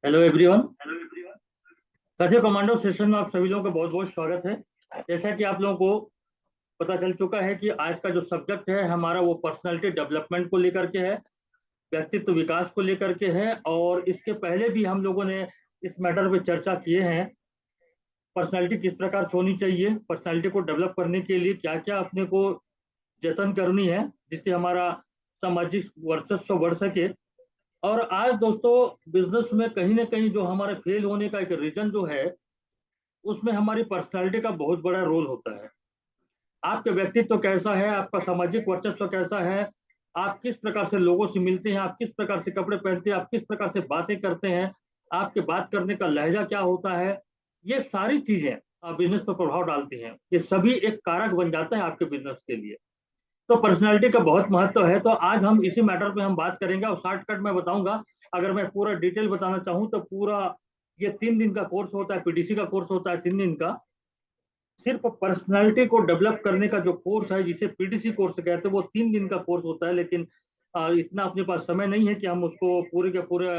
Hello everyone. कथित commando session में आप सभी लोगों का बहुत बहुत स्वागत है। जैसा कि आप लोगों को पता चल चुका है कि आज का जो सब्जेक्ट है हमारा वो पर्सनालिटी डेवलपमेंट को लेकर के है, व्यक्तित्व विकास को लेकर के है। और इसके पहले भी हम लोगों ने इस मैटर पे चर्चा किए हैं। पर्सनालिटी किस प्रकार से होनी चाहिए, पर्सनालिटी को डेवलप करने के लिए क्या क्या अपने को जतन करनी है जिससे हमारा सामाजिक वर्चस्व बढ़ सके। और आज दोस्तों, बिजनेस में कहीं ना कहीं जो हमारे फेल होने का एक रीजन जो है, उसमें हमारी पर्सनालिटी का बहुत बड़ा रोल होता है। आपका व्यक्तित्व कैसा है, आपका सामाजिक वर्चस्व कैसा है, आप किस प्रकार से लोगों से मिलते हैं, आप किस प्रकार से कपड़े पहनते हैं, आप किस प्रकार से बातें करते हैं, आपके बात करने का लहजा क्या होता है, ये सारी चीजें बिजनेस पर प्रभाव डालती हैं। ये सभी एक कारक बन जाता है आपके बिजनेस के लिए। तो पर्सनालिटी का बहुत महत्व है। तो आज हम इसी मैटर पे हम बात करेंगे और शॉर्टकट में बताऊंगा। अगर मैं पूरा डिटेल बताना चाहूँ तो पूरा ये 3 दिन का कोर्स होता है, पीडीसी का कोर्स होता है 3 दिन का। सिर्फ पर्सनालिटी को डेवलप करने का जो कोर्स है जिसे पीडीसी कोर्स कहते हैं वो 3 दिन का कोर्स होता है। लेकिन इतना अपने पास समय नहीं है कि हम उसको पूरे के पूरे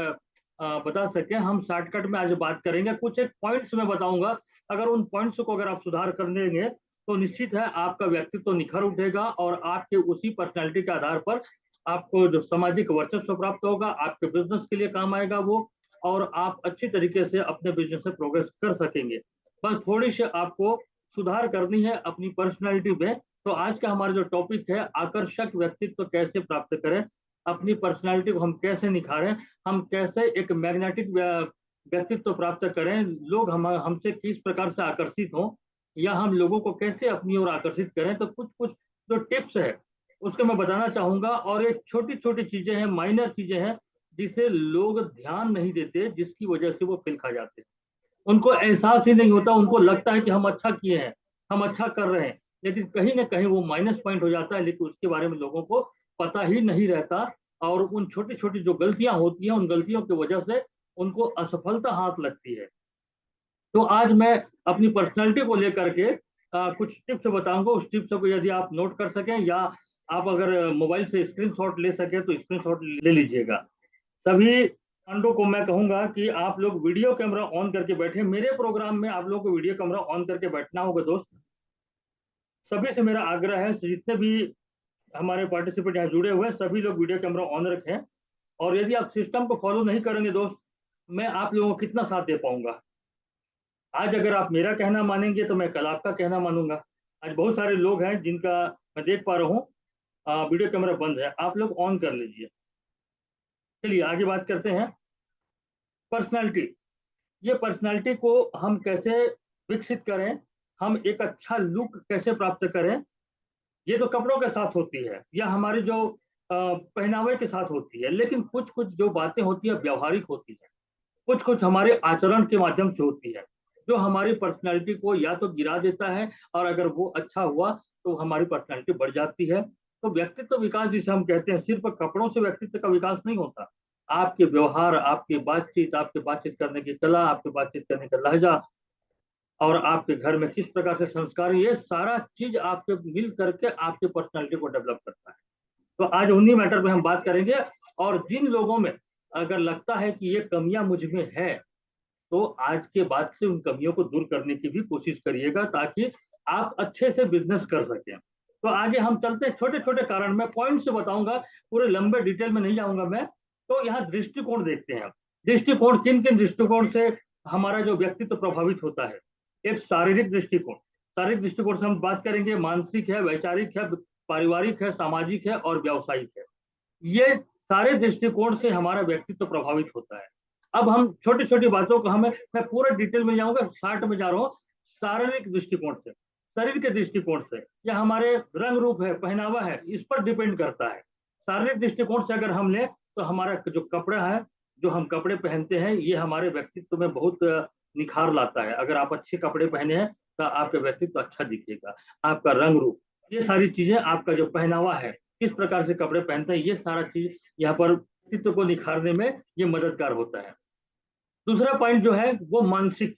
बता सकें। हम शॉर्टकट में आज बात करेंगे, कुछ एक पॉइंट्स में बताऊंगा। अगर उन पॉइंट्स को अगर आप सुधार कर लेंगे तो निश्चित है आपका व्यक्तित्व तो निखर उठेगा और आपके उसी पर्सनैलिटी के आधार पर आपको जो सामाजिक वर्चस्व प्राप्त होगा, आपके बिजनेस के लिए काम आएगा वो। और आप अच्छी तरीके से अपने बिजनेस में प्रोग्रेस कर सकेंगे। बस थोड़ी सी आपको सुधार करनी है अपनी पर्सनैलिटी में। तो आज का हमारा जो टॉपिक है, आकर्षक व्यक्तित्व कैसे प्राप्त करें, अपनी पर्सनैलिटी को हम कैसे निखारें, हम कैसे एक मैग्नेटिक व्यक्तित्व प्राप्त करें, लोग हम हमसे किस प्रकार से आकर्षित हों, या हम लोगों को कैसे अपनी ओर आकर्षित करें। तो कुछ कुछ जो टिप्स है उसको मैं बताना चाहूंगा। और एक छोटी छोटी चीजें हैं, माइनर चीजें हैं जिसे लोग ध्यान नहीं देते, जिसकी वजह से वो फेल खा जाते हैं। उनको एहसास ही नहीं होता, उनको लगता है कि हम अच्छा किए हैं, हम अच्छा कर रहे हैं, लेकिन कहीं ना कहीं वो माइनस पॉइंट हो जाता है, लेकिन उसके बारे में लोगों को पता ही नहीं रहता। और उन छोटी छोटी जो गलतियां होती हैं, उन गलतियों की वजह से उनको असफलता हाथ लगती है। तो आज मैं अपनी पर्सनैलिटी को लेकर के कुछ टिप्स बताऊंगा। उस टिप्स को यदि आप नोट कर सकें या आप अगर मोबाइल से स्क्रीनशॉट ले सके तो स्क्रीनशॉट ले लीजिएगा। सभी पांडव को मैं कहूंगा कि आप लोग वीडियो कैमरा ऑन करके बैठे। मेरे प्रोग्राम में आप लोग को वीडियो कैमरा ऑन करके बैठना होगा दोस्त। सभी से मेरा आग्रह है, जितने भी हमारे पार्टिसिपेंट यहाँ जुड़े हुए हैं, सभी लोग वीडियो कैमरा ऑन रखें। और यदि आप सिस्टम को फॉलो नहीं करेंगे दोस्त, मैं आप लोगों को कितना साथ दे पाऊंगा। आज अगर आप मेरा कहना मानेंगे तो मैं कल आपका कहना मानूंगा। आज बहुत सारे लोग हैं जिनका मैं देख पा रहा हूँ वीडियो कैमरा बंद है, आप लोग ऑन कर लीजिए। चलिए आगे बात करते हैं। पर्सनालिटी, ये पर्सनालिटी को हम कैसे विकसित करें, हम एक अच्छा लुक कैसे प्राप्त करें। ये तो कपड़ों के साथ होती है या हमारी जो पहनावे के साथ होती है, लेकिन कुछ कुछ जो बातें होती है व्यवहारिक होती है, कुछ कुछ हमारे आचरण के माध्यम से होती है, जो हमारी पर्सनालिटी को या तो गिरा देता है, और अगर वो अच्छा हुआ तो हमारी पर्सनालिटी बढ़ जाती है। तो व्यक्तित्व विकास जिसे हम कहते हैं, सिर्फ कपड़ों से व्यक्तित्व का विकास नहीं होता। आपके व्यवहार, आपकी बातचीत, आपके बातचीत करने की कला, आपके बातचीत करने का लहजा, और आपके घर में किस प्रकार से संस्कार, ये सारा चीज आपके मिल करके आपके पर्सनालिटी को डेवलप करता है। तो आज उन्हीं मैटर पे हम बात करेंगे। और जिन लोगों में अगर लगता है कि ये कमियां मुझ में है, तो आज के बाद से उन कमियों को दूर करने की भी कोशिश करिएगा, ताकि आप अच्छे से बिजनेस कर सकें। तो आगे हम चलते हैं, छोटे छोटे कारण मैं पॉइंट से बताऊंगा, पूरे लंबे डिटेल में नहीं जाऊंगा मैं। तो यहाँ दृष्टिकोण देखते हैं। दृष्टिकोण, किन किन दृष्टिकोण से हमारा जो व्यक्तित्व प्रभावित होता है। एक शारीरिक दृष्टिकोण, शारीरिक दृष्टिकोण से हम बात करेंगे, मानसिक है, वैचारिक है, पारिवारिक है, सामाजिक है और व्यावसायिक है। ये सारे दृष्टिकोण से हमारा व्यक्तित्व प्रभावित होता है। अब हम छोटी छोटी बातों को हमें, मैं पूरा डिटेल में जाऊंगा, शार्ट में जा रहा हूँ। शारीरिक दृष्टिकोण से, शरीर के दृष्टिकोण से, या हमारे रंग रूप है, पहनावा है, इस पर डिपेंड करता है। शारीरिक दृष्टिकोण से अगर हम ले तो हमारा जो कपड़ा है, जो हम कपड़े पहनते हैं, ये हमारे व्यक्तित्व में बहुत निखार लाता है। अगर आप अच्छे कपड़े पहने हैं तो आपका व्यक्तित्व अच्छा दिखेगा। आपका रंग रूप, ये सारी चीजें, आपका जो पहनावा है, किस प्रकार से कपड़े पहनते हैं, ये सारा चीज यहाँ पर व्यक्तित्व को निखारने में ये मददगार होता है। दूसरा पॉइंट जो है वो मानसिक,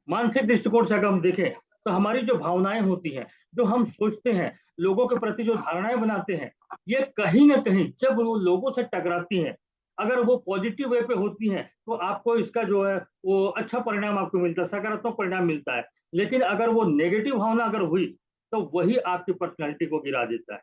मानसिक दृष्टिकोण से अगर हम देखें तो हमारी जो भावनाएं होती हैं, जो हम सोचते हैं, लोगों के प्रति जो धारणाएं बनाते हैं, ये कहीं ना कहीं जब वो लोगों से टकराती हैं अगर वो पॉजिटिव वे पे होती हैं तो आपको इसका जो है वो अच्छा परिणाम आपको मिलता है, सकारात्मक परिणाम मिलता है। लेकिन अगर वो नेगेटिव भावना अगर हुई तो वही आपकी पर्सनैलिटी को गिरा देता है।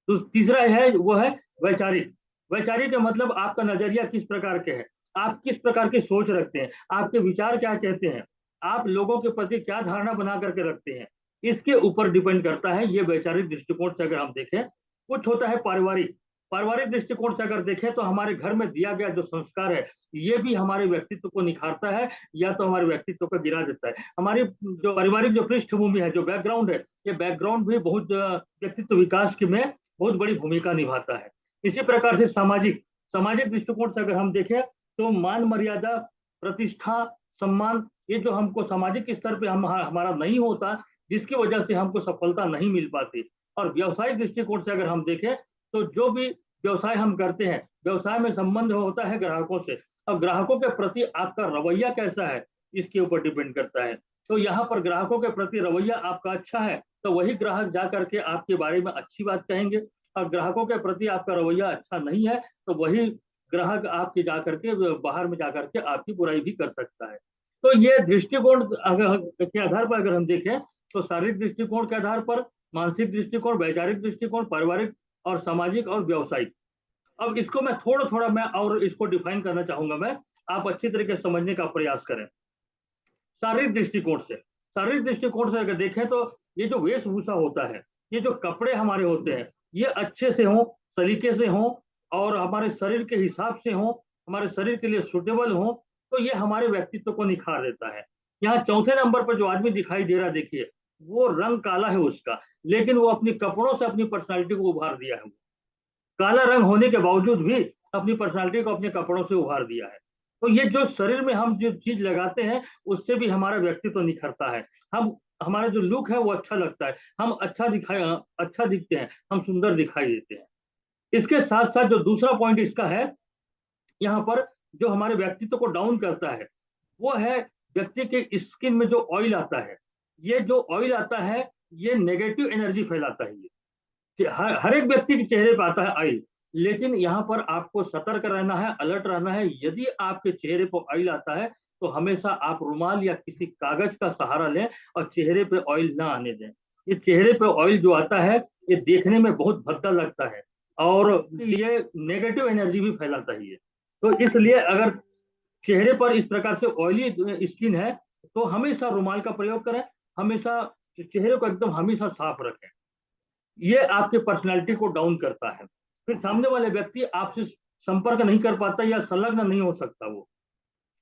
तो तीसरा है वो है वैचारिक। वैचारिक का मतलब आपका नजरिया किस प्रकार के है, आप किस प्रकार की सोच रखते हैं, आपके विचार क्या कहते हैं, आप लोगों के प्रति क्या धारणा बना करके रखते हैं, इसके ऊपर डिपेंड करता है। ये वैचारिक दृष्टिकोण से अगर हम देखें। कुछ होता है पारिवारिक। पारिवारिक दृष्टिकोण से अगर देखें तो हमारे घर में दिया गया जो संस्कार है ये भी हमारे व्यक्तित्व को निखारता है या तो हमारे व्यक्तित्व को गिरा देता है। हमारी जो पारिवारिक जो पृष्ठभूमि है, जो बैकग्राउंड है, ये बैकग्राउंड भी बहुत व्यक्तित्व विकास के में बहुत बड़ी भूमिका निभाता है। इसी प्रकार से सामाजिक सामाजिक दृष्टिकोण से अगर हम देखें तो मान मर्यादा, प्रतिष्ठा, सम्मान, ये जो हमको सामाजिक स्तर पे हमारा नहीं होता, जिसकी वजह से हमको सफलता नहीं मिल पाती। और व्यवसायिक दृष्टिकोण से अगर हम देखें तो जो भी व्यवसाय हम करते हैं, व्यवसाय में संबंध होता है ग्राहकों से। अब ग्राहकों के प्रति आपका रवैया कैसा है इसके ऊपर डिपेंड करता है। तो यहाँ पर ग्राहकों के प्रति रवैया आपका अच्छा है तो वही ग्राहक जा करके आपके बारे में अच्छी बात कहेंगे। और ग्राहकों के प्रति आपका रवैया अच्छा नहीं है तो वही ग्राहक आपके जाकर के बाहर में जाकर के आपकी बुराई भी कर सकता है। तो ये दृष्टिकोण के आधार पर अगर हम देखें तो शारीरिक दृष्टिकोण के आधार पर, मानसिक दृष्टिकोण, वैचारिक दृष्टिकोण, पारिवारिक और सामाजिक और व्यावसायिक। अब इसको मैं थोड़ा थोड़ा मैं और इसको डिफाइन करना चाहूंगा मैं, आप अच्छी तरीके से समझने का प्रयास करें। शारीरिक दृष्टिकोण से, शारीरिक दृष्टिकोण से अगर देखें तो ये जो वेशभूषा होता है, ये जो कपड़े हमारे होते हैं, ये अच्छे से हों, सलीके से हों और हमारे शरीर के हिसाब से हों, हमारे शरीर के लिए सुटेबल हों, तो ये हमारे व्यक्तित्व को निखार देता है। यहाँ चौथे नंबर पर जो आदमी दिखाई दे रहा है, देखिए वो रंग काला है उसका, लेकिन वो अपनी कपड़ों से अपनी पर्सनालिटी को उभार दिया है। काला रंग होने के बावजूद भी अपनी पर्सनालिटी को अपने कपड़ों से उभार दिया है। तो ये जो शरीर में हम जो चीज लगाते हैं उससे भी हमारा व्यक्तित्व निखरता है। हम हमारा जो लुक है वो अच्छा लगता है, हम अच्छा दिखते हैं, हम सुंदर दिखाई देते हैं। इसके साथ साथ जो दूसरा पॉइंट इसका है यहाँ पर, जो हमारे व्यक्तित्व को डाउन करता है वो है व्यक्ति के स्किन में जो ऑयल आता है। ये जो ऑयल आता है ये नेगेटिव एनर्जी फैलाता है। हर एक व्यक्ति के चेहरे पर आता है ऑयल, लेकिन यहाँ पर आपको सतर्क रहना है, अलर्ट रहना है। यदि आपके चेहरे पर ऑयल आता है तो हमेशा आप रुमाल या किसी कागज का सहारा लें और चेहरे पे ऑयल ना आने दें। ये चेहरे पे ऑयल जो आता है ये देखने में बहुत भद्दा लगता है और ये नेगेटिव एनर्जी भी फैलाता है ये। तो इसलिए अगर चेहरे पर इस प्रकार से ऑयली स्किन है तो हमेशा रुमाल का प्रयोग करें, हमेशा चेहरे को एकदम हमेशा साफ रखें। ये आपके पर्सनैलिटी को डाउन करता है। फिर सामने वाले व्यक्ति आपसे संपर्क नहीं कर पाता या संलग्न नहीं हो सकता, वो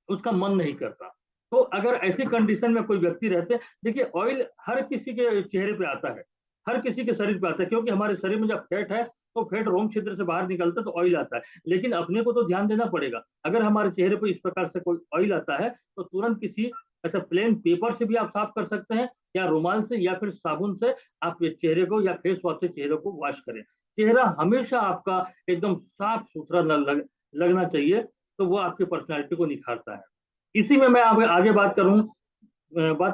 उसका मन नहीं करता। तो अगर ऐसी कंडीशन में कोई व्यक्ति रहते, देखिए ऑयल हर किसी के चेहरे पे आता है, हर किसी के शरीर पे आता है, क्योंकि हमारे शरीर में जब फैट है तो फैट रोम क्षेत्र से बाहर निकलता है तो ऑयल आता है। लेकिन अपने को तो ध्यान देना पड़ेगा। अगर हमारे चेहरे पर इस प्रकार से कोई ऑयल आता है तो तुरंत किसी अच्छा प्लेन पेपर से भी आप साफ कर सकते हैं या रुमाल से या फिर साबुन से आप चेहरे को या फेस वॉश से चेहरे को वॉश करें। चेहरा हमेशा आपका एकदम साफ सुथरा लगना चाहिए, तो वो आपकी पर्सनैलिटी को निखारता है। इसी में मैं आगे बात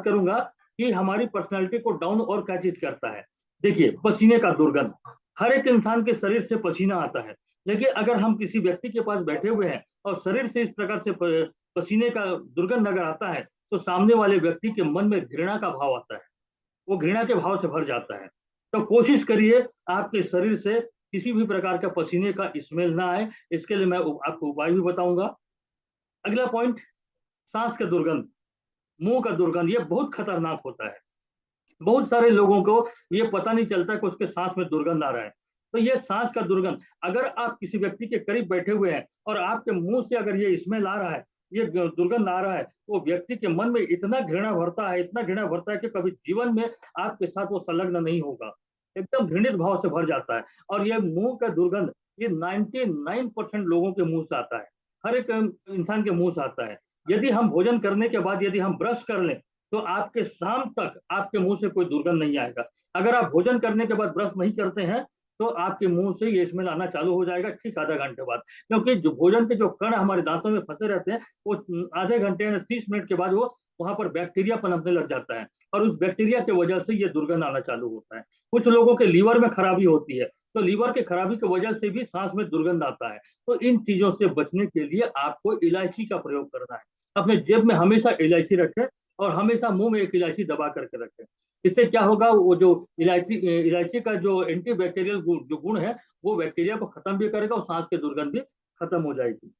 करूंगा कि हमारी पर्सनैलिटी को डाउन और क्या चीज करता है। देखिए पसीने का दुर्गंध, हर एक इंसान के शरीर से पसीना आता है, लेकिन अगर हम किसी व्यक्ति के पास बैठे हुए हैं और शरीर से इस प्रकार से पसीने का दुर्गंध अगर आता है तो सामने वाले व्यक्ति के मन में घृणा का भाव आता है, वो घृणा के भाव से भर जाता है। तो कोशिश करिए आपके शरीर से किसी भी प्रकार का पसीने का स्मेल ना आए। इसके लिए मैं आपको उपाय भी बताऊंगा। अगला पॉइंट, सांस का दुर्गंध, मुंह का दुर्गंध, ये बहुत खतरनाक होता है। बहुत सारे लोगों को ये पता नहीं चलता कि उसके सांस में दुर्गंध आ रहा है। तो ये सांस का दुर्गंध, अगर आप किसी व्यक्ति के करीब बैठे हुए हैं और आपके मुंह से अगर ये स्मेल आ रहा है, ये दुर्गंध आ रहा है, तो व्यक्ति के मन में इतना घृणा भरता है, इतना घृणा भरता है कि कभी जीवन में आपके साथ वो संलग्न नहीं होगा, एकदम घृणित भाव से भर जाता है। और ये मुंह का दुर्गंध ये 99% लोगों के मुंह से आता है, हर एक इंसान के मुंह से आता है। यदि हम भोजन करने के बाद यदि हम ब्रश कर लें तो आपके शाम तक आपके मुंह से कोई दुर्गंध नहीं आएगा। अगर आप भोजन करने के बाद ब्रश नहीं करते हैं तो आपके मुंह से ये स्मेल आना चालू हो जाएगा ठीक आधा घंटे बाद, क्योंकि जो भोजन के जो कण हमारे दांतों में फंसे रहते हैं वो आधे घंटे या 30 मिनट के बाद वो वहां पर बैक्टीरिया पनपने लग जाता है और उस बैक्टीरिया की वजह से ये दुर्गंध आना चालू होता है। कुछ लोगों के लीवर में खराबी होती है, तो लीवर की खराबी की वजह से भी सांस में दुर्गंध आता है। तो इन चीजों से बचने के लिए आपको इलायची का प्रयोग करना है। अपने जेब में हमेशा इलायची रखें और हमेशा मुंह में एक इलायची दबा करके रखें। इससे क्या होगा, वो जो इलायची इलायची का जो एंटीबैक्टीरियल जो गुण है वो बैक्टीरिया को खत्म भी करेगा और सांस की दुर्गंध भी खत्म हो जाएगी।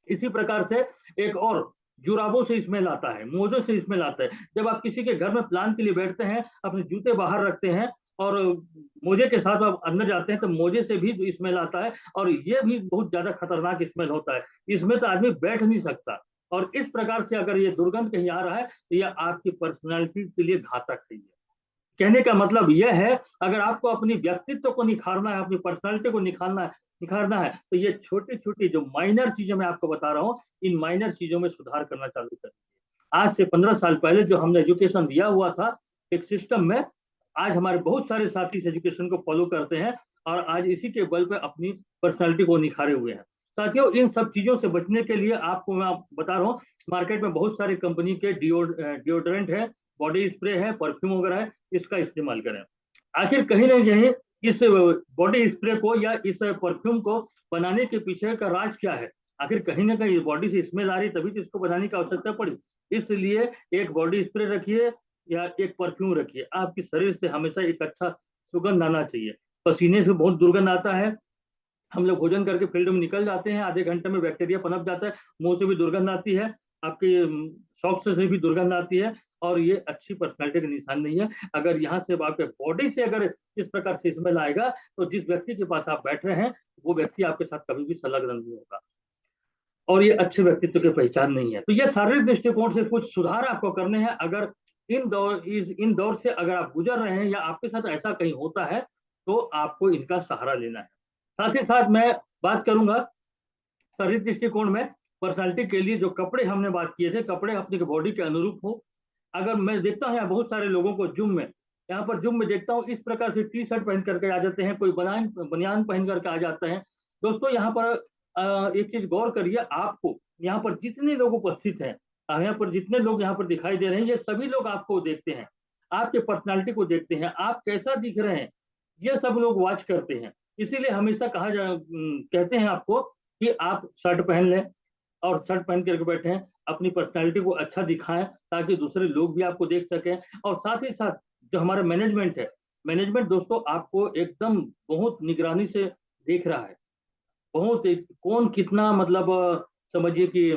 इसी प्रकार से एक और जुराबों से स्मेल आता है, मोजों से स्मेल आता है। जब आप किसी के घर में प्लान के लिए बैठते हैं, अपने जूते बाहर रखते हैं और मोजे के साथ आप अंदर जाते हैं तो मोजे से भी स्मेल आता है और ये भी बहुत ज्यादा खतरनाक स्मेल होता है। इसमें तो आदमी बैठ नहीं सकता। और इस प्रकार से अगर ये दुर्गंध कहीं आ रहा है तो यह आपकी पर्सनैलिटी के लिए घातक है। कहने का मतलब यह है, अगर आपको अपनी व्यक्तित्व को निखारना है, अपनी पर्सनालिटी को निखारना है तो ये छोटी छोटी जो माइनर चीजें मैं आपको बता रहा हूँ, इन माइनर चीजों में सुधार करना चालू करें। आज से 15 साल पहले जो हमने एजुकेशन दिया हुआ था एक सिस्टम में, आज हमारे बहुत सारे साथी इस एजुकेशन को फॉलो करते हैं और आज इसी के बल पे अपनी पर्सनालिटी को निखारे हुए हैं। साथियों, इन सब चीजों से बचने के लिए आपको मैं बता रहा हूँ, मार्केट में बहुत सारी कंपनी के डिओड्रेंट है, बॉडी स्प्रे है, परफ्यूम वगैरह है, इसका इस्तेमाल करें। आखिर कहीं ना कहीं इस बॉडी स्प्रे को या इस परफ्यूम को बनाने के पीछे का राज क्या है? आखिर कहीं ना कहीं बॉडी से स्मेल आ रही तभी तो इसको बनाने की आवश्यकता पड़ी। इसलिए एक बॉडी स्प्रे रखिए या एक परफ्यूम रखिए, आपके शरीर से हमेशा एक अच्छा सुगंध आना चाहिए। पसीने से बहुत दुर्गंध आता है, हम लोग भोजन करके फील्ड में निकल जाते हैं, आधे घंटे में बैक्टीरिया पनप जाता है, मुंह से भी दुर्गंध आती है, आपके सॉक्स से भी दुर्गंध आती है और ये अच्छी पर्सनैलिटी का निशान नहीं है। अगर यहाँ से आपके बॉडी से अगर इस प्रकार से स्मेल आएगा तो जिस व्यक्ति के पास आप बैठ रहे हैं वो व्यक्ति आपके साथ कभी भी संलग्न नहीं होगा और ये अच्छे व्यक्तित्व की पहचान नहीं है। तो ये शारीरिक दृष्टिकोण से कुछ सुधार आपको करने हैं। अगर इन दौर से अगर आप गुजर रहे हैं या आपके साथ ऐसा कहीं होता है तो आपको इनका सहारा लेना है। साथ ही साथ मैं बात करूंगा शारीरिक दृष्टिकोण में पर्सनालिटी के लिए जो कपड़े हमने बात किए थे, कपड़े अपनी बॉडी के अनुरूप हो। अगर मैं देखता हूँ यहाँ बहुत सारे लोगों को यहाँ पर जिम में देखता हूँ इस प्रकार से टी शर्ट पहन करके आ जाते हैं, कोई बनियान पहन करके आ जाते हैं। दोस्तों यहाँ पर एक चीज गौर करिए, आपको यहाँ पर जितने लोग उपस्थित हैं, यहाँ पर जितने लोग यहाँ पर दिखाई दे रहे हैं, ये सभी लोग आपको देखते हैं, आपके पर्सनालिटी को देखते हैं, आप कैसा दिख रहे हैं ये सब लोग वॉच करते हैं। इसीलिए हमेशा कहते हैं आपको कि आप शर्ट पहन लें और शर्ट पहन करके बैठे हैं, अपनी पर्सनालिटी को अच्छा दिखाएं ताकि दूसरे लोग भी आपको देख सकें। और साथ ही साथ जो हमारा मैनेजमेंट है, मैनेजमेंट दोस्तों आपको एकदम बहुत निगरानी से देख रहा है, बहुत कौन कितना मतलब समझिए कि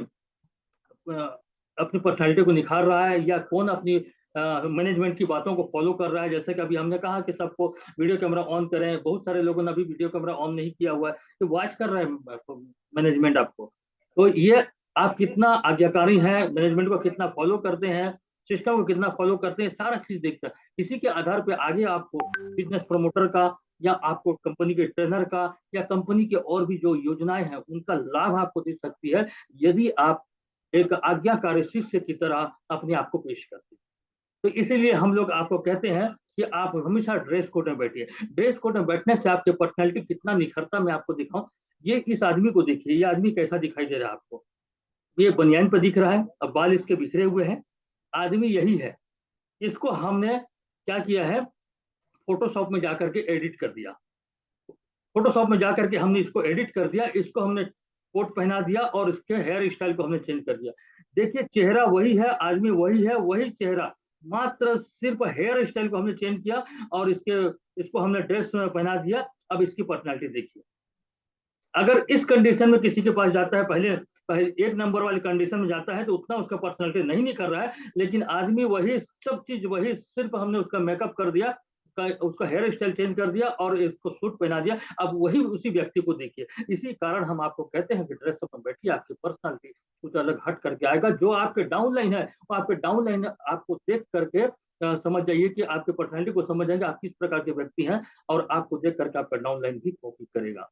अपनी पर्सनालिटी को निखार रहा है या कौन अपनी मैनेजमेंट की बातों को फॉलो कर रहा है। जैसे कि अभी हमने कहा कि सबको वीडियो कैमरा ऑन करें, बहुत सारे लोगों ने अभी वीडियो कैमरा ऑन नहीं किया हुआ है, तो वॉच कर रहे हैं मैनेजमेंट आपको। तो ये आप कितना आज्ञाकारी हैं, मैनेजमेंट को कितना फॉलो करते हैं, सिस्टम को कितना फॉलो करते हैं, सारा चीज देखता है। इसी के आधार पर आगे आपको बिजनेस प्रमोटर का या आपको कंपनी के ट्रेनर का या कंपनी के और भी जो योजनाएं हैं उनका लाभ आपको दे सकती है, यदि आप एक आज्ञाकारी शिष्य की तरह अपने आप को पेश करते हैं। तो इसीलिए हम लोग आपको कहते हैं कि आप हमेशा ड्रेस कोड में बैठिए। ड्रेस कोड में बैठने से आपके पर्सनैलिटी कितना निखरता मैं आपको दिखाऊं। ये इस आदमी को देखिए, ये आदमी कैसा दिखाई दे रहा है आपको, ये बनियान पर दिख रहा है, अब बाल इसके बिखरे हुए हैं, आदमी यही है। इसको हमने क्या किया है, फोटोशॉप में जाकर के एडिट कर दिया, फोटोशॉप में जाकर के हमने इसको एडिट कर दिया, इसको हमने कोट पहना दिया और इसके हेयर स्टाइल को हमने चेंज कर दिया। देखिए चेहरा वही है, आदमी वही है, वही चेहरा, मात्र सिर्फ हेयर स्टाइल को हमने चेंज किया और इसको हमने ड्रेस में पहना दिया। अब इसकी पर्सनालिटी देखिए। अगर इस कंडीशन में किसी के पास जाता है, पहले एक नंबर वाली कंडीशन में जाता है तो उतना उसका पर्सनालिटी नहीं कर रहा है, लेकिन आदमी वही सब चीज वही, सिर्फ हमने उसका मेकअप कर दिया, उसका हेयर स्टाइल चेंज कर दिया और इसको सूट पहना दिया, अब वही उसी व्यक्ति को देखिए। इसी कारण हम आपको कहते हैं कि ड्रेसअप में बैठिए, आपकी पर्सनालिटी कुछ अलग हट करके आएगा। जो आपके डाउन लाइन है वो आपके डाउन लाइन आपको देख करके समझ जाइए कि आपके पर्सनालिटी को समझ जाएंगे आप किस प्रकार के व्यक्ति हैं और आपको देख करके आपका डाउन लाइन भी कॉपी करेगा।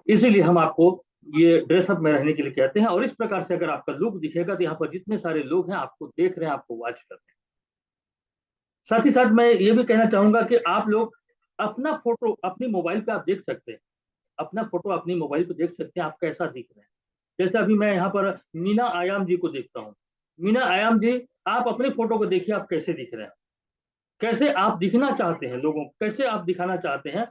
इसीलिए हम आपको ये ड्रेसअप में रहने के लिए कहते हैं। और इस प्रकार से अगर आपका लुक दिखेगा तो यहाँ पर जितने सारे लोग हैं आपको देख रहे हैं, आपको वॉच कर रहे हैं। साथ ही साथ मैं ये भी कहना चाहूंगा कि आप लोग अपना फोटो अपनी मोबाइल पे आप देख सकते हैं, अपना फोटो अपनी मोबाइल पे देख सकते हैं आप कैसा दिख रहे हैं। जैसे अभी मैं यहाँ पर मीना आयाम जी को देखता हूँ। मीना आयाम जी, आप अपने फोटो को देखिए, आप कैसे दिख रहे हैं, कैसे आप दिखना चाहते हैं, लोगों को कैसे आप दिखाना चाहते हैं।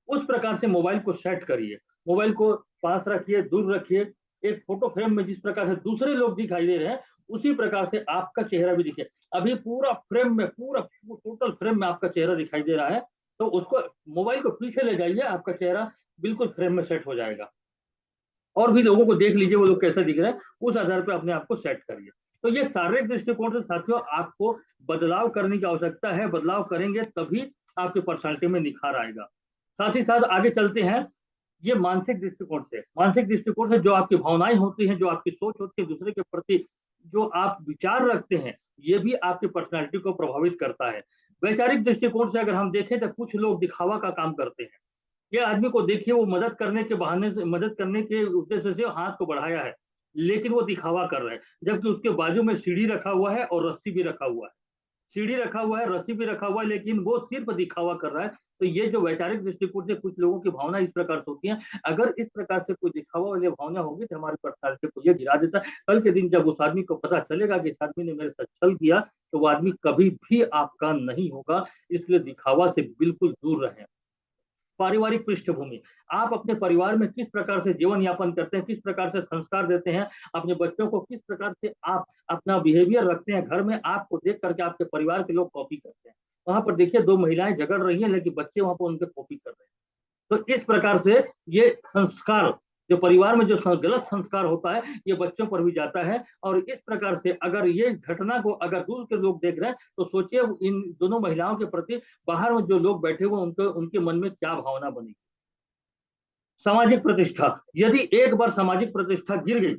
उस प्रकार से मोबाइल को सेट करिए, मोबाइल को पास रखिए, दूर रखिए। एक फोटो फ्रेम में जिस प्रकार से दूसरे लोग दिखाई दे रहे हैं, उसी प्रकार से आपका चेहरा भी दिखे। अभी पूरा फ्रेम में, पूरा टोटल फ्रेम में आपका चेहरा दिखाई दे रहा है, तो उसको मोबाइल को पीछे ले जाइए, आपका चेहरा बिल्कुल फ्रेम में सेट हो जाएगा। और भी लोगों को देख लीजिए वो लोग कैसे दिख रहे हैं, उस आधार पर अपने आप को सेट करिए। तो ये शारीरिक दृष्टिकोण से साथियों आपको बदलाव करने की आवश्यकता है। बदलाव करेंगे तभी आपकी पर्सनालिटी में निखार आएगा। साथ ही साथ आगे चलते हैं, ये मानसिक दृष्टिकोण से, मानसिक दृष्टिकोण से जो आपकी भावनाएं होती हैं, जो आपकी सोच होती है दूसरे के प्रति, जो आप विचार रखते हैं, ये भी आपकी पर्सनालिटी को प्रभावित करता है। वैचारिक दृष्टिकोण से अगर हम देखें तो कुछ लोग दिखावा का काम करते हैं। ये आदमी को देखिए, वो मदद करने के बहाने से, मदद करने के उद्देश्य से हाथ को बढ़ाया है, लेकिन वो दिखावा कर रहा है, जबकि उसके बाजू में सीढ़ी रखा हुआ है और रस्सी भी रखा हुआ है। सीढ़ी रखा हुआ है, रस्सी भी रखा हुआ है, लेकिन वो सिर्फ दिखावा कर रहा है। तो ये जो वैचारिक दृष्टिकोण से कुछ लोगों की भावना इस प्रकार से होती है, अगर इस प्रकार से कोई दिखावा वाली भावना होगी तो हमारी पर्सनालिटी को ये गिरा देता है। कल के दिन जब उस आदमी को पता चलेगा कि इस आदमी ने मेरे साथ छल किया, तो वो आदमी कभी भी आपका नहीं होगा। इसलिए दिखावा से बिल्कुल दूर रहें। पारिवारिक पृष्ठभूमि, आप अपने परिवार में किस प्रकार से जीवन यापन करते हैं, किस प्रकार से संस्कार देते हैं अपने बच्चों को, किस प्रकार से आप अपना बिहेवियर रखते हैं घर में, आपको देख करके आपके परिवार के लोग कॉपी करते हैं। वहां पर देखिए दो महिलाएं झगड़ रही हैं, लेकिन बच्चे वहां पर उनके कॉपी कर रहे हैं। तो इस प्रकार से ये संस्कार, जो परिवार में जो गलत संस्कार होता है, ये बच्चों पर भी जाता है। और इस प्रकार से अगर ये घटना को अगर दूर के लोग देख रहे हैं, तो सोचिए इन दोनों महिलाओं के प्रति बाहर में जो लोग बैठे हुए उनके उनके मन में क्या भावना बनेगी। सामाजिक प्रतिष्ठा, यदि एक बार सामाजिक प्रतिष्ठा गिर गई,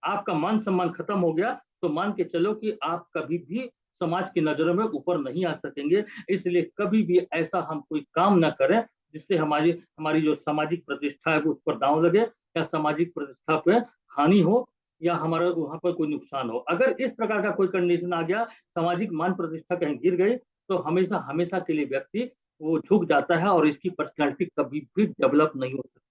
आपका मान सम्मान खत्म हो गया, तो मान के चलो कि आप कभी भी समाज की नजरों में ऊपर नहीं आ सकेंगे। इसलिए कभी भी ऐसा हम कोई काम ना करें जिससे हमारी हमारी जो सामाजिक प्रतिष्ठा है उस पर दांव लगे, या सामाजिक प्रतिष्ठा पे हानि हो, या हमारा वहां पर कोई नुकसान हो। अगर इस प्रकार का कोई कंडीशन आ गया, सामाजिक मान प्रतिष्ठा कहीं गिर गई, तो हमेशा हमेशा के लिए व्यक्ति वो झुक जाता है और इसकी पर्सनैलिटी कभी भी डेवलप नहीं हो सकती,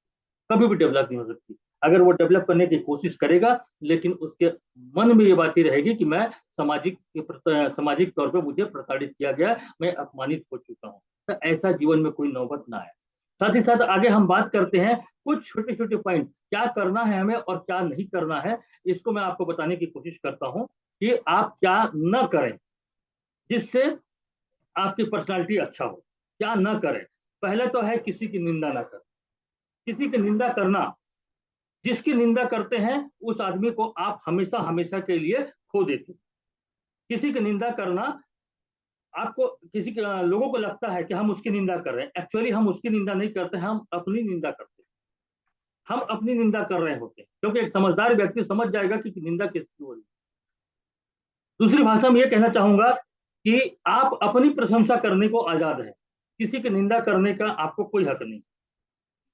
कभी भी डेवलप नहीं हो सकती। अगर वो डेवलप करने की कोशिश करेगा, लेकिन उसके मन में ये बात ही रहेगी कि मैं सामाजिक तौर पे मुझे प्रताड़ित किया गया, मैं अपमानित हो चुका हूँ। तो ऐसा जीवन में कोई नौबत ना आए। साथ ही साथ आगे हम बात करते हैं कुछ छोटे छोटे पॉइंट, क्या करना है हमें और क्या नहीं करना है। इसको मैं आपको बताने की कोशिश करता हूँ कि आप क्या न करें जिससे आपकी पर्सनालिटी अच्छा हो। क्या न करें, पहले तो है किसी की निंदा ना करें। किसी की निंदा करना, जिसकी निंदा करते हैं उस आदमी को आप हमेशा हमेशा के लिए खो देते हैं। किसी की निंदा करना, आपको किसी के लोगों को लगता है कि हम उसकी निंदा कर रहे हैं, एक्चुअली हम उसकी निंदा नहीं करते, हम अपनी निंदा करते हैं। हम अपनी निंदा कर रहे होते हैं, क्योंकि एक समझदार व्यक्ति समझ जाएगा कि निंदा किसकी हो रही है। दूसरी भाषा में यह कहना चाहूंगा कि आप अपनी प्रशंसा करने को आजाद है, किसी की निंदा करने का आपको कोई हक नहीं।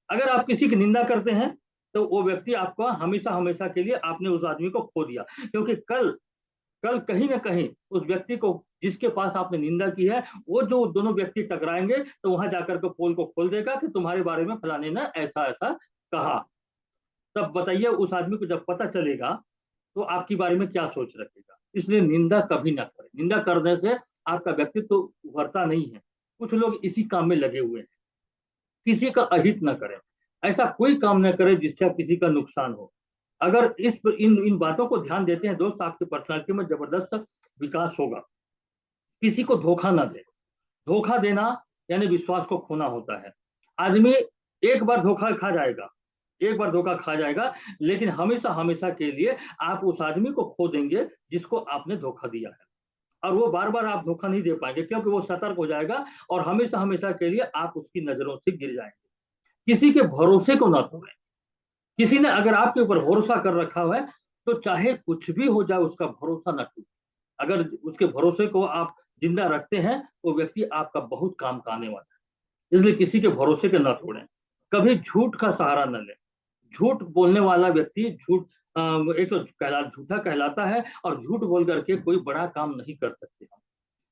अगर आप किसी की निंदा करते हैं, तो वो व्यक्ति आपका हमेशा हमेशा के लिए, आपने उस आदमी को खो दिया। क्योंकि कल कल कहीं ना कहीं उस व्यक्ति को जिसके पास आपने निंदा की है, वो जो दोनों व्यक्ति टकराएंगे, तो वहां जाकर के पोल को खोल देगा कि तुम्हारे बारे में फलाने ने ऐसा ऐसा कहा। तब बताइए उस आदमी को जब पता चलेगा, तो आपके बारे में क्या सोच रखेगा। इसलिए निंदा कभी ना करें। निंदा करने से आपका व्यक्तित्व तो उभरता नहीं है। कुछ लोग इसी काम में लगे हुए हैं। किसी का अहित ना करें, ऐसा कोई काम ना करें जिससे किसी का नुकसान हो। अगर इस इन इन बातों को ध्यान देते हैं दोस्त, आपकी पर्सनालिटी में जबरदस्त विकास होगा। किसी को धोखा ना दे। धोखा देना यानी विश्वास को खोना होता है। आदमी एक बार धोखा खा जाएगा, एक बार धोखा खा जाएगा, लेकिन हमेशा हमेशा के लिए आप उस आदमी को खो देंगे जिसको आपने धोखा दिया है। और वो बार बार आप धोखा नहीं दे पाएंगे, क्योंकि वो सतर्क हो जाएगा और हमेशा हमेशा के लिए आप उसकी नजरों से गिर जाएंगे। किसी के भरोसे को ना तोड़ें। किसी ने अगर आपके ऊपर भरोसा कर रखा है, तो चाहे कुछ भी हो जाए उसका भरोसा न टूटे। अगर उसके भरोसे को आप जिंदा रखते हैं, वो व्यक्ति आपका बहुत काम का आने वाला है। इसलिए किसी के भरोसे के न तोड़ें। कभी झूठ का सहारा न लें। झूठ बोलने वाला व्यक्ति एक तो झूठा कहलाता है, और झूठ बोल करके कोई बड़ा काम नहीं कर सकते।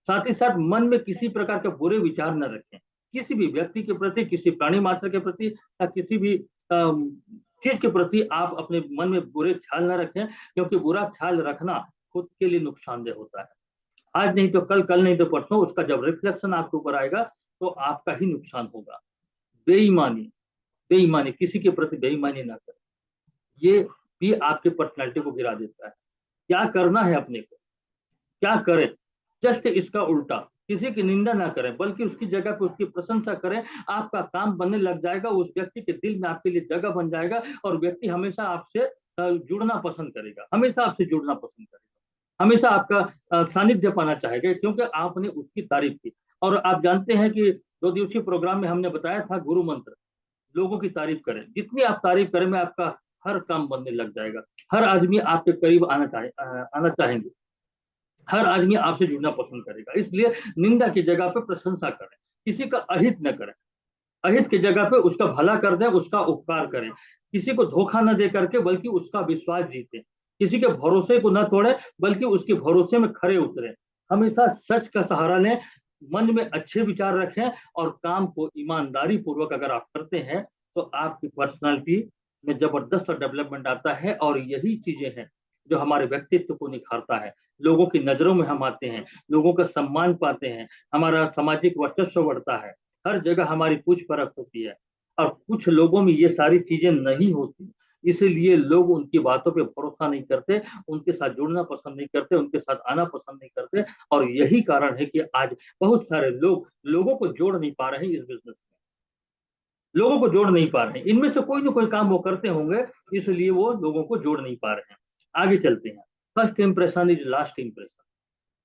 साथ ही साथ मन में किसी प्रकार के बुरे विचार न रखें। किसी भी व्यक्ति के प्रति, किसी प्राणी मात्र के प्रति, या किसी भी चीज के प्रति आप अपने मन में बुरे ख्याल न रखें, क्योंकि बुरा ख्याल रखना खुद के लिए नुकसानदेह होता है। आज नहीं तो कल, कल नहीं तो परसों उसका जब रिफ्लेक्शन आपके ऊपर आएगा, तो आपका ही नुकसान होगा। बेईमानी, बेईमानी, किसी के प्रति बेईमानी ना करें, ये भी आपके पर्सनैलिटी को गिरा देता है। क्या करना है अपने को, क्या करें, जस्ट इसका उल्टा, किसी की निंदा ना करें बल्कि उसकी जगह पे उसकी प्रशंसा करें, आपका काम बनने लग जाएगा, उस व्यक्ति के दिल में आपके लिए जगह बन जाएगा और व्यक्ति हमेशा आपसे जुड़ना पसंद करेगा, हमेशा आपसे जुड़ना पसंद करेगा, हमेशा आपका सानिध्य पाना चाहेगा क्योंकि आपने उसकी तारीफ की। और आप जानते हैं कि 2 दिवसीय प्रोग्राम में हमने बताया था गुरु मंत्र, लोगों की तारीफ करें, जितनी आप तारीफ करें में आपका हर काम बनने लग जाएगा, हर आदमी आपके करीब आना चाहेंगे, हर आदमी आपसे जुड़ना पसंद करेगा। इसलिए निंदा की जगह पे प्रशंसा करें, किसी का अहित न करें, अहित की जगह पे उसका भला कर दें, उसका उपकार करें, किसी को धोखा न दे करके बल्कि उसका विश्वास जीते, किसी के भरोसे को न तोड़े बल्कि उसके भरोसे में खरे उतरे, हमेशा सच का सहारा लें, मन में अच्छे विचार रखें और काम को ईमानदारी पूर्वक अगर आप करते हैं तो आपकी पर्सनालिटी में जबरदस्त डेवलपमेंट आता है। और यही चीजें हैं जो हमारे व्यक्तित्व को निखारता है, लोगों की नजरों में हम आते हैं, लोगों का सम्मान पाते हैं, हमारा सामाजिक वर्चस्व बढ़ता है, हर जगह हमारी पूछ परख होती है। और कुछ लोगों में ये सारी चीजें नहीं होती, इसीलिए लोग उनकी बातों पे भरोसा नहीं करते, उनके साथ जुड़ना पसंद नहीं करते, उनके साथ आना पसंद नहीं करते। और यही कारण है कि आज बहुत सारे लोग लोगों को जोड़ नहीं पा रहे हैं, इस बिजनेस में लोगों को जोड़ नहीं पा रहे हैं, इनमें से कोई ना कोई काम वो करते होंगे, इसलिए वो लोगों को जोड़ नहीं पा रहे हैं। आगे चलते हैं। First impression is last impression,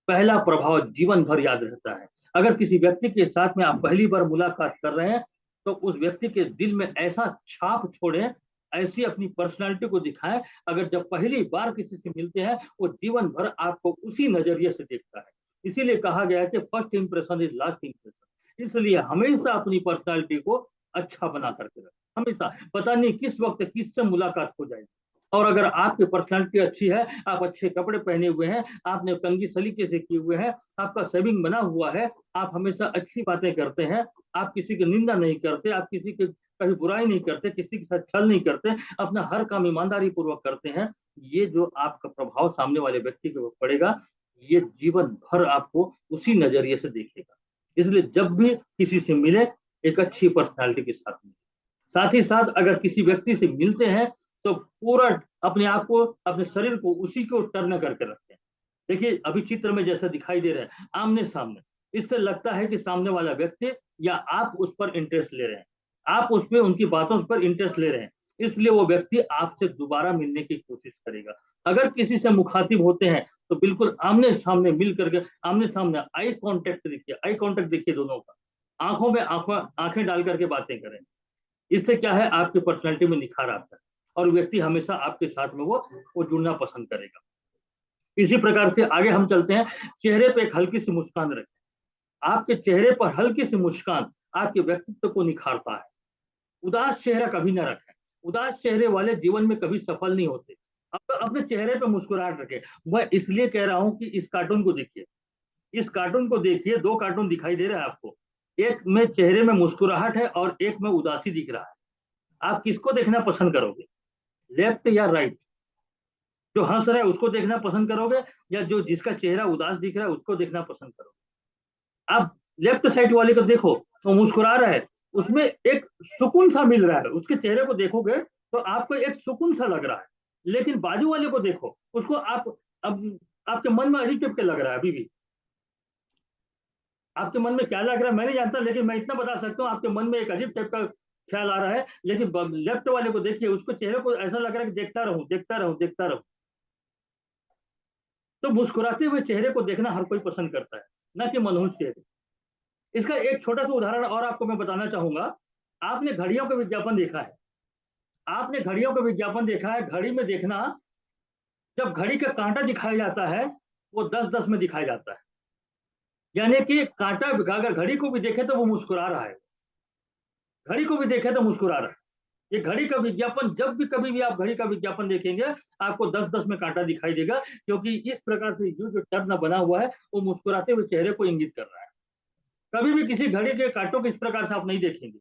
पहला प्रभाव जीवन भर याद रहता है। अगर किसी व्यक्ति के साथ में आप पहली बार मुलाकात कर रहे हैं तो उस व्यक्ति के दिल में ऐसा छाप छोड़ें, ऐसी अपनी पर्सनालिटी को दिखाएं, अगर जब पहली बार किसी से मिलते हैं वो जीवन भर आपको उसी नजरिए से देखता है। इसीलिए कहा गया है कि first impression is last impression. इसलिए हमेशा अपनी पर्सनालिटी को अच्छा बना करके रखें, हमेशा, पता नहीं किस वक्त किससे मुलाकात हो जाएगी। और अगर आपकी पर्सनालिटी अच्छी है, आप अच्छे कपड़े पहने हुए हैं, आपने कंघी सलीके से किए हुए हैं, आपका सेविंग बना हुआ है, आप हमेशा अच्छी बातें करते हैं, आप किसी की निंदा नहीं करते, आप किसी की कभी बुराई नहीं करते, किसी के साथ छल नहीं करते, अपना हर काम ईमानदारी पूर्वक करते हैं, ये जो आपका प्रभाव सामने वाले व्यक्ति के ऊपर पड़ेगा, ये जीवन भर आपको उसी नजरिए से देखेगा। इसलिए जब भी किसी से मिले एक अच्छी पर्सनालिटी के साथ मिले। साथ ही साथ अगर किसी व्यक्ति से मिलते हैं तो पूरा अपने आप को, अपने शरीर को उसी को टर्न करके रखते हैं। देखिए अभी चित्र में जैसा दिखाई दे रहा है, आमने सामने, इससे लगता है कि सामने वाला व्यक्ति या आप उस पर इंटरेस्ट ले रहे हैं, आप उस पर उनकी बातों पर इंटरेस्ट ले रहे हैं, इसलिए वो व्यक्ति आपसे दोबारा मिलने की कोशिश करेगा। अगर किसी से मुखातिब होते हैं तो बिल्कुल आमने सामने मिल करके, आमने सामने आई कांटेक्ट देखिए, आई कांटेक्ट देखिए दोनों का, आंखों में आंखें डाल करके बातें करें। इससे क्या है, आपकी पर्सनैलिटी में निखार आता है और व्यक्ति हमेशा आपके साथ में वो जुड़ना पसंद करेगा। इसी प्रकार से आगे हम चलते हैं। चेहरे पे एक हल्की सी मुस्कान रखें, आपके चेहरे पर हल्की सी मुस्कान आपके व्यक्तित्व को निखारता है। उदास चेहरा कभी ना रखें, उदास चेहरे वाले जीवन में कभी सफल नहीं होते। अब अपने चेहरे पे मुस्कुराहट रखें। मैं इसलिए कह रहा हूं कि इस कार्टून को देखिए, इस कार्टून को देखिए, 2 कार्टून दिखाई दे रहा है आपको, एक में चेहरे में मुस्कुराहट है और एक में उदासी दिख रहा है। आप किसको देखना पसंद करोगे, लेफ्ट या राइट? जो हंस रहा है उसको देखना पसंद करोगे या जो जिसका चेहरा उदास दिख रहा है उसको देखना पसंद करोगे? आप लेफ्ट साइड वाले को देखो, वो मुस्कुरा रहा है, उसमें एक सुकून सा मिल रहा है, उसके चेहरे को देखोगे तो आपको एक सुकून सा लग रहा है। लेकिन बाजू वाले को देखो, उसको आप अब आपके मन में अजीब टाइप के लग रहा है। अभी भी आपके मन में क्या लग रहा है मैं नहीं जानता, लेकिन मैं इतना बता सकता हूँ आपके मन में एक अजीब टाइप का ख्याल आ रहा है। लेकिन लेफ्ट वाले को देखिए, उसको चेहरे को ऐसा लग रहा है कि देखता रहूं, देखता रहूं, देखता रहूं। तो मुस्कुराते हुए चेहरे को देखना हर कोई पसंद करता है, ना कि मनहूस चेहरे। इसका एक छोटा सा उदाहरण और आपको मैं बताना चाहूंगा। आपने घड़ियों का विज्ञापन देखा है, आपने घड़ियों का विज्ञापन देखा है, घड़ी में देखना, जब घड़ी का कांटा दिखाया जाता है वो 10-10 में दिखाया जाता है, यानी कि कांटा अगर घड़ी को भी देखे तो वो मुस्कुरा रहा है, घड़ी को भी देखे तो मुस्कुरा रहा है। ये घड़ी का विज्ञापन, जब भी कभी भी आप घड़ी का विज्ञापन देखेंगे आपको 10-10 में कांटा दिखाई देगा, क्योंकि इस प्रकार से जो टर्न बना हुआ है वो मुस्कुराते हुए चेहरे को इंगित कर रहा है। कभी भी किसी घड़ी के कांटों को इस प्रकार से आप नहीं देखेंगे।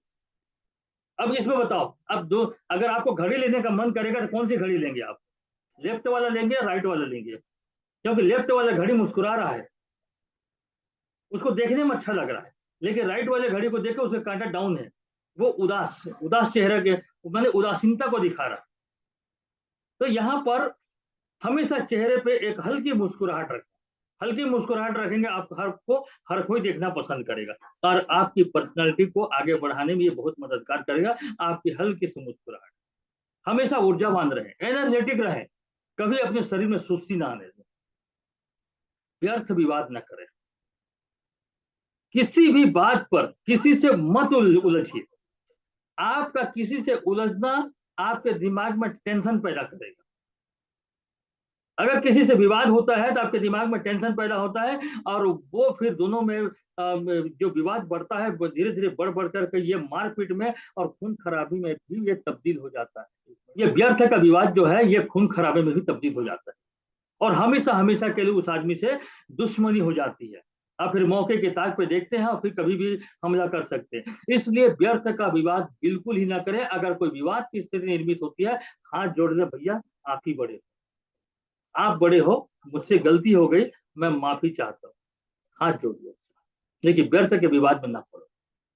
अब इसमें बताओ, अब दो, अगर आपको घड़ी लेने का मन करेगा तो कौन सी घड़ी लेंगे आप, लेफ्ट वाला लेंगे या राइट वाला लेंगे? क्योंकि लेफ्ट वाला घड़ी मुस्कुरा रहा है, उसको देखने में अच्छा लग रहा है, लेकिन राइट वाले घड़ी को देखो उसका कांटा डाउन है, वो उदास उदास चेहरे के मैंने उदासीनता को दिखा रहा है। तो यहाँ पर हमेशा चेहरे पे एक हल्की मुस्कुराहट रखें। हल्की मुस्कुराहट रखेंगे, आप हर कोई देखना पसंद करेगा और आपकी पर्सनालिटी को आगे बढ़ाने में ये बहुत मददगार करेगा। आपकी हल्की सी मुस्कुराहट, हमेशा ऊर्जावान रहे, एनर्जेटिक रहे, कभी अपने शरीर में सुस्ती ना आने दें, व्यर्थ विवाद न करें, किसी भी बात पर किसी से मत उलझिए। आपका किसी से उलझना आपके दिमाग में टेंशन पैदा करेगा। अगर किसी से विवाद होता है तो आपके दिमाग में टेंशन पैदा होता है और वो फिर दोनों में जो विवाद बढ़ता है वो धीरे धीरे बढ़ बढ़ करके ये मारपीट में और खून खराबी में भी ये तब्दील हो जाता है। ये व्यर्थ का विवाद जो है ये खून खराबे में भी तब्दील हो जाता है और हमेशा हमेशा के लिए उस आदमी से दुश्मनी हो जाती है। आप फिर मौके के ताक पे देखते हैं और फिर कभी भी हमला कर सकते हैं। इसलिए व्यर्थ का विवाद बिल्कुल ही ना करें। अगर कोई विवाद की स्थिति निर्मित होती है, हाथ जोड़ दे, भैया आप ही बड़े, आप बड़े हो, मुझसे गलती हो गई, मैं माफी चाहता हूँ, हाथ जोड़ दिया। लेकिन व्यर्थ के विवाद में ना पड़ो,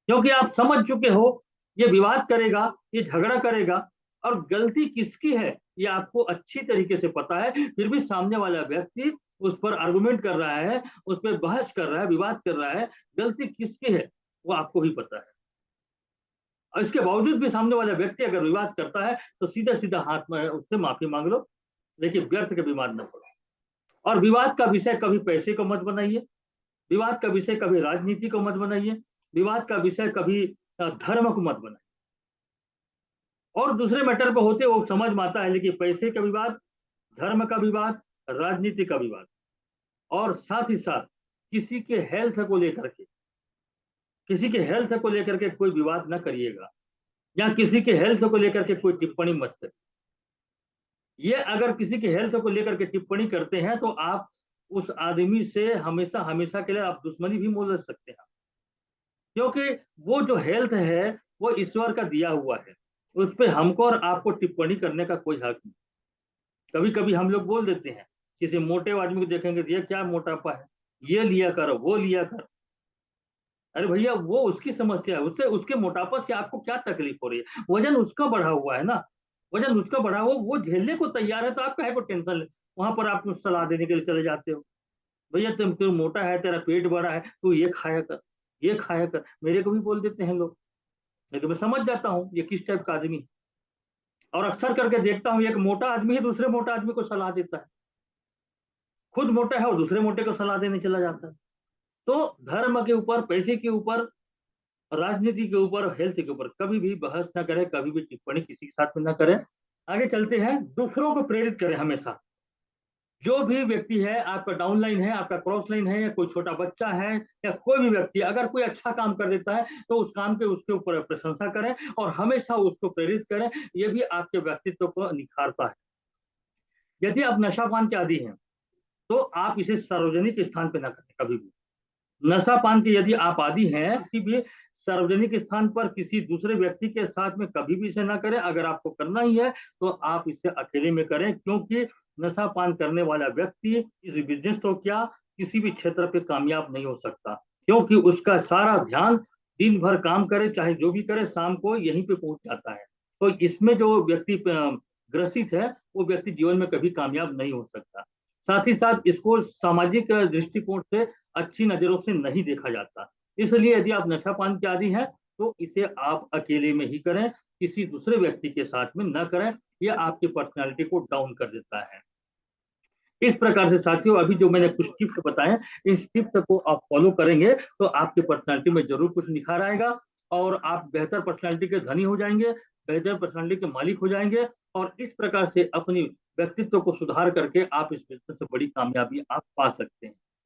क्योंकि आप समझ चुके हो ये विवाद करेगा, ये झगड़ा करेगा और गलती किसकी है ये आपको अच्छी तरीके से पता है। फिर भी सामने वाला व्यक्ति उस पर आर्गुमेंट कर रहा है, उस पर बहस कर रहा है, विवाद कर रहा है, गलती किसकी है वो आपको भी पता है। और इसके बावजूद भी सामने वाला व्यक्ति अगर विवाद करता है तो सीधा सीधा हाथ में उससे माफी मांग लो, लेकिन व्यर्थ के विवाद न पड़ो। और विवाद का विषय कभी पैसे को मत बनाइए, विवाद का विषय कभी राजनीति को मत बनाइए, विवाद का विषय कभी धर्म को मत बनाइए। और दूसरे मैटर पे होते वो समझ में आता है, लेकिन पैसे का विवाद, धर्म का विवाद, राजनीति का विवाद और साथ ही साथ किसी के हेल्थ को लेकर के, किसी के हेल्थ को लेकर के कोई विवाद ना करिएगा या किसी के हेल्थ को लेकर के कोई टिप्पणी मत करिए। ये अगर किसी के हेल्थ को लेकर के टिप्पणी करते हैं तो आप उस आदमी से हमेशा हमेशा के लिए आप दुश्मनी भी मोल सकते हैं, क्योंकि वो जो हेल्थ है वो ईश्वर का दिया हुआ है, उस पर हमको और आपको टिप्पणी करने का कोई हक नहीं। कभी कभी हम लोग बोल देते हैं, किसी मोटे आदमी को देखेंगे ये क्या मोटापा है, ये लिया कर, वो लिया कर। अरे भैया वो उसकी समस्या है, उससे उसके मोटापा से आपको क्या तकलीफ हो रही है? वजन उसका बढ़ा हुआ है ना, वजन उसका बढ़ा हुआ, वो झेलने को तैयार है, तो आप काहे को टेंशन ले? वहां पर आप सलाह देने के लिए चले जाते हो, भैया तुम मोटा है, तेरा पेट बड़ा है, तू ये खाया कर, ये खाया कर। मेरे को भी बोल देते हैं लोग, लेकिन मैं समझ जाता हूँ ये किस टाइप का आदमी है। और अक्सर करके देखता हूँ एक मोटा आदमी ही दूसरे मोटा आदमी को सलाह देता है, खुद मोटा है और दूसरे मोटे को सलाह देने चला जाता है। तो धर्म के ऊपर, पैसे के ऊपर, राजनीति के ऊपर, हेल्थ के ऊपर कभी भी बहस ना करें, कभी भी टिप्पणी किसी के साथ में ना करें। आगे चलते हैं, दूसरों को प्रेरित करें हमेशा। जो भी व्यक्ति है, आपका डाउन लाइन है, आपका क्रॉस लाइन है, या कोई छोटा बच्चा है या कोई भी व्यक्ति अगर कोई अच्छा काम कर देता है तो उस काम के उसके ऊपर प्रशंसा करें और हमेशा उसको प्रेरित करें। ये भी आपके व्यक्तित्व को निखारता है। यदि आप नशा पान के आदी हैं तो आप इसे सार्वजनिक स्थान पे ना करें कभी भी। नशा पान के यदि आप आदी हैं, किसी भी सार्वजनिक स्थान पर किसी दूसरे व्यक्ति के साथ में कभी भी इसे ना करें। अगर आपको करना ही है तो आप इसे अकेले में करें, क्योंकि नशा पान करने वाला व्यक्ति इस बिजनेस तो क्या किसी भी क्षेत्र पे कामयाब नहीं हो सकता, क्योंकि उसका सारा ध्यान दिन भर काम करे चाहे जो भी करे, शाम को यहीं पे पहुंच जाता है। तो इसमें जो व्यक्ति ग्रसित है वो व्यक्ति जीवन में कभी कामयाब नहीं हो सकता। साथ ही साथ इसको सामाजिक दृष्टिकोण से अच्छी नजरों से नहीं देखा जाता। इसलिए यदि आप नशा पान के आदी हैं तो इसे आप अकेले में ही करें, किसी दूसरे व्यक्ति के साथ में न करें। यह आपकी पर्सनालिटी को डाउन कर देता है। इस प्रकार से साथियों, अभी जो मैंने कुछ टिप्स बताए, इस टिप्स को आप फॉलो करेंगे तो आपकी पर्सनालिटी में जरूर कुछ निखार आएगा और आप बेहतर पर्सनालिटी के धनी हो जाएंगे, बेहतर पर्सनालिटी के मालिक हो जाएंगे और इस प्रकार से अपनी व्यक्तित्व को सुधार करके आप इस बिजनेस से बड़ी कामयाबी आप पा सकते हैं।